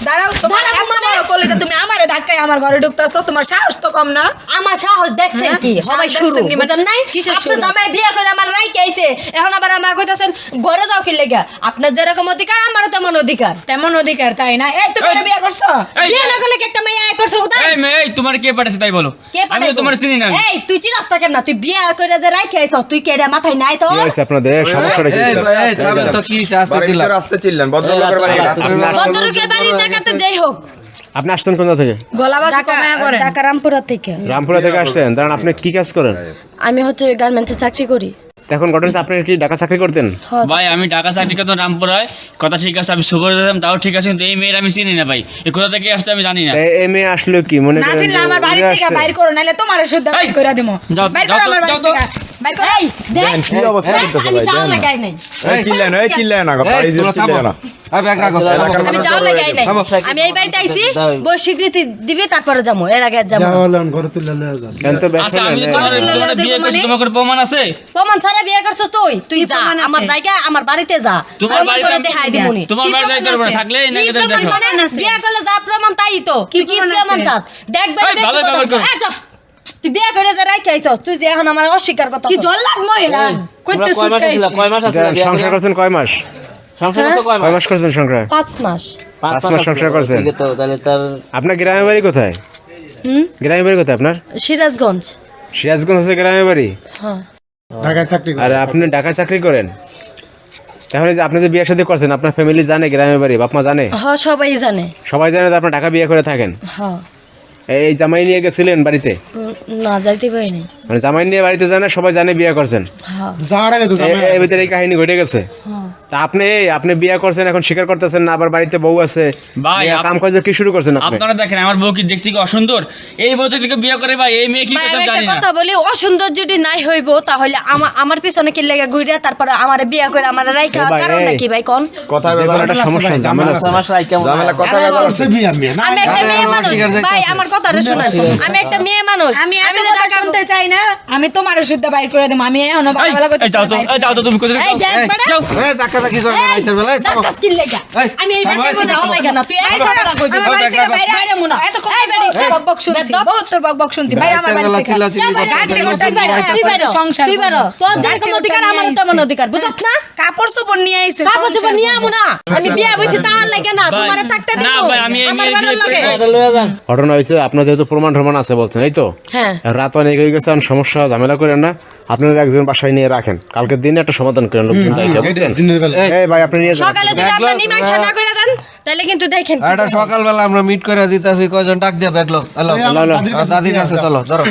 দাঁড়াও তোমার বড় কলিজা তুমি আমারে ধাক্কায় আমার ঘরে ঢুকতাছো তোমার সাহস তো কম না আমার সাহস দেখছেন কি সবাই শুরু বুঝেন নাই আপনি দামাই বিয়ে করে আমার রাইকে আইছে এখন আবার আমার কইতাছেন ঘরে যাও কি লাগা আপনার যেরকম অধিকার আমারও তেমন অধিকার তাই না এই তুমি বিয়ে করছো বিয়ে না করলে কি একটা মেয়ে আই করছো এই মেয়ে তোমার কে পাঠাইছে তাই বলো আমি তো তোমার চিনি না এই তুই চিনাস না কেন তুই বিয়ে করে যে রাইকে আইছস তুই কেডা মাথায় নাই তো কি হইছে আপনাদের সমস্যাটা কি এই থামেন তো কি আসতে চিল্লান ভদ্রলোকের বাড়ি ভদ্রলোকের বাড়ি টাকাতে যাই হোক আপনি আসছেন কোথা থেকে গলাবাজি কমায়া করেন ঢাকা রামপুরা থেকে রামপুরা থেকে আসছেন দাঁড়ান আপনি কি কাজ করেন আমি হচ্ছে গার্মেন্টসে চাকরি করি এখন ঘটনা হচ্ছে আপনি কি ঢাকা চাকরি করতেন ভাই আমি ঢাকা চাকরি করতাম রামপুরায় কথা ঠিক আছে আমি সুগর দিতাম তাও ঠিক আছে কিন্তু এই মেয়ের আমি চিনি না ভাই এই কোথা থেকে আসছে আমি জানি না এই মেয়ে আসলো কি মনে না করেন চিনলে আমার বাড়ি থেকে বাইর করো নাইলে তোমারে শুদ্ধ বাইর কইরা দিমু বাইর করো আমার বাড়ি থেকে বাইর করো এই দেখেন কি অবস্থা করতেছে আমি ভাই যাও লাগাই নাই এই চিল্লায় না বাড়ি দিয়ে চিল্লায় না আমি যাও লাগাই নাই আমি এই বাড়িতে আইছি বই স্বীকৃতি দিবে তারপরে যাবো এর আগে যাবো কেন তো আচ্ছা ব্যবসা আমি তোমার বিয়ে করছি তোমার কোনো প্রমাণ আছে প্রমাণ ছাড়া বিয়ে করছো তুই যা আমার জায়গা আমার বাড়িতে যা তোমার আমি করে দেখাই দিমুনি তোমার বাড়ি যাইতে পারবে থাকলে না কি দেখো প্রমাণ আছে? বিয়ে করলে যা প্রমাণ তাই তো তুই কি প্রমাণ চাস দেখবে এই, ভালো ব্যবহার করো। তুই বিয়ে করে যে রাখি আইছস তুই যে এখন আমার অস্বীকার কথা কি জল লাগমো এরা কইতে শুকাইছে সংসার করছেন কয় মাস কয় মাস করছেন সংসার 5 মাস 5 মাস সংসার করছেন আপনার গ্রামের বাড়ি কোথায় গ্রামের বাড়ি কোথায় আপনার সিরাজগঞ্জ সিরাজগঞ্জ হচ্ছে গ্রামের বাড়ি হ্যাঁ আর আপনি ঢাকা চাকরি করেন তাহলে যে আপনি যে বিয়ে শাদী করছেন আপনার ফ্যামিলি জানে গ্রামের বাড়ি বাপ মা জানে হ্যাঁ সবাই জানে সবাই জানে যে আপনি ঢাকা বিয়ে করে থাকেন হ্যাঁ এই জামাই নিয়ে গেছিলেন বাড়িতে না যাইতে পারি নাই মানে জামাই নিয়ে বাড়িতে জানে সবাই জানে বিয়ে করছেন হ্যাঁ এই ভিতরে এই কাহিনী ঘটে গেছে তা আপনি বিয়ে করছেন এখন স্বীকার করতেছেন না আবার বাড়িতে বউ আছে ভাই, কাম কাজ কি শুরু করছেন আপনি আপনারা দেখেন আমার বউ কি দেখতে কি অসুন্দর এই বউ থেকে বিয়ে করে ভাই এই মেয়ে কি ভাই, কথা আমি জানি একটা না কথা বলি অসুন্দর যদি নাই হইব তাহলে আমার পিছনে কি লাগা ঘুরে তারপরে আমার বিয়ে করে আমার রাইখা ভাই, কারণ এই। কি ভাই কোন কথা যে কোনো একটা সমস্যা ঝামেলা আছে। ঝামেলা কথা আমি একটা মেয়ে মানুষ ভাই আমার কথাটা শুনুন আমি একটা মেয়ে মানুষ আমি তো টাকা শুনতে চাই না আমি তোমারে শুদ্ধ বাইর করে দিমু আমি এখনো এই, ভালো করতে এই যাও তো তুমি কোথায় এই দেখ বড় এই ধাক্কা ধাক্কি করে রাইতের বেলায় দাঁত কিল লাগা আমি এই বাড়িতে যাও লাগা না তুই এই কথা কইবি আমার বাড়ি থেকে বাইরে বাইরে মুনা এত কথা বকবক শুনছি বহুত বকবক শুনছি ভাই আমার বাড়ি থেকে চিল্লাচিল্লি সংসার তুই বেরো তোর যেরকম অধিকার আমার তেমন অধিকার বুঝছ না কাপড় চোপড় নিয়ে আইছে কাগজ জমা নিয়ে আমু না আমি বিয়ে বইছি তার লাগে না ভাই, তোমারে থাকতে না দিব ভাই, আমি এই আমার মেয়ের বেড়ার বিয়ে লাগে করে- ঘটনা হয়েছে আপনার যেহেতু প্রমাণ আছে বলছেন এই তো হ্যাঁ রাত অনেক হয়ে গেছে আর সমস্যা ঝামেলা করেন না আপনারা একজন বাসায় নিয়ে রাখেন কালকের দিনে একটা সমাধান করেন লোকজন দায়িত্ব বুঝছেন এই ভাই আপনি নিয়ে যান সকালে যদি আপনি মীমাংসা না করে দেন তাহলে কিন্তু দেখেন এটা সকালবেলা আমরা মিট করে দিতেছি কয়জন ডাক দিয়ে দেখলো হ্যালো দাদির কাছে চলো ধরো